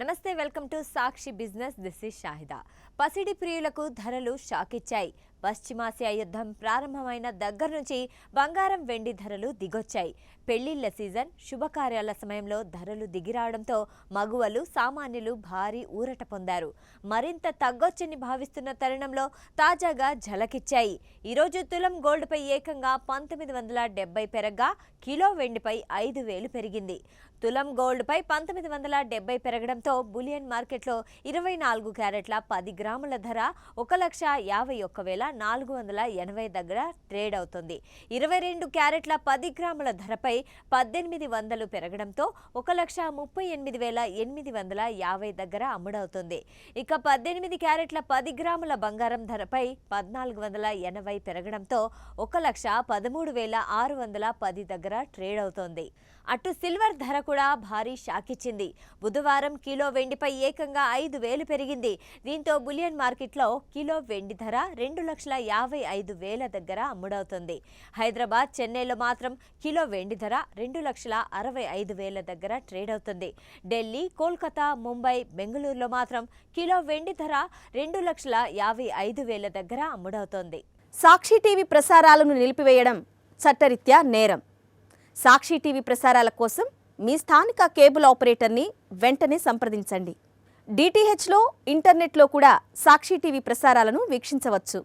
నమస్తే, welcome to Sakshi business. This is Shahida. పసిడి ప్రియులకు ధరలు షాక్ ఇచ్చాయి. పశ్చిమాసియా యుద్ధం ప్రారంభమైన దగ్గర నుంచి బంగారం వెండి ధరలు దిగొచ్చాయి. పెళ్లిళ్ల సీజన్, శుభకార్యాల సమయంలో ధరలు దిగిరావడంతో మగువలు, సామాన్యులు భారీ ఊరట పొందారు. మరింత తగ్గొచ్చని భావిస్తున్న తరుణంలో తాజాగా ఝలకిచ్చాయి. ఈరోజు తులం గోల్డ్పై ఏకంగా 1970 పెరగ్గా కిలో వెండిపై 5,000 పెరిగింది. తులం గోల్డ్పై 1970 పెరగడంతో బులియన్ మార్కెట్లో 24 క్యారెట్ల 10 గ్రాముల ధర 1,51,480 దగ్గర ట్రేడ్ అవుతుంది. 22 క్యారెట్ల 10 గ్రాముల ధరపై 1,800 పెరగడంతో 1,38,850 దగ్గర అమ్ముడవుతుంది. ఇక 18 క్యారెట్ల 10 గ్రాముల బంగారం ధరపై 1,480 పెరగడంతో 1,13,610 దగ్గర ట్రేడ్ అవుతోంది. అటు సిల్వర్ ధర కూడా భారీ షాకిచ్చింది. బుధవారం కిలో వెండిపై ఏకంగా 5,000 పెరిగింది. దీంతో బులియన్ మార్కెట్లో కిలో వెండి ధర 2,55,000 దగ్గర అమ్ముడవుతుంది. హైదరాబాద్, చెన్నైలో మాత్రం కిలో వెండి ధర 2,65,000 దగ్గర ట్రేడ్ అవుతుంది. ఢిల్లీ, కోల్కతా, ముంబై, బెంగళూరులో మాత్రం కిలో వెండి ధర 2,55,000 దగ్గర అమ్ముడవుతోంది. సాక్షి టీవీ ప్రసారాలను నిలిపివేయడం చట్టరీత్యా నేరం. సాక్షి టీవీ ప్రసారాల కోసం మీ స్థానిక కేబుల్ ఆపరేటర్ని వెంటనే సంప్రదించండి. డిటిహెచ్లో, ఇంటర్నెట్లో కూడా సాక్షి టీవీ ప్రసారాలను వీక్షించవచ్చు.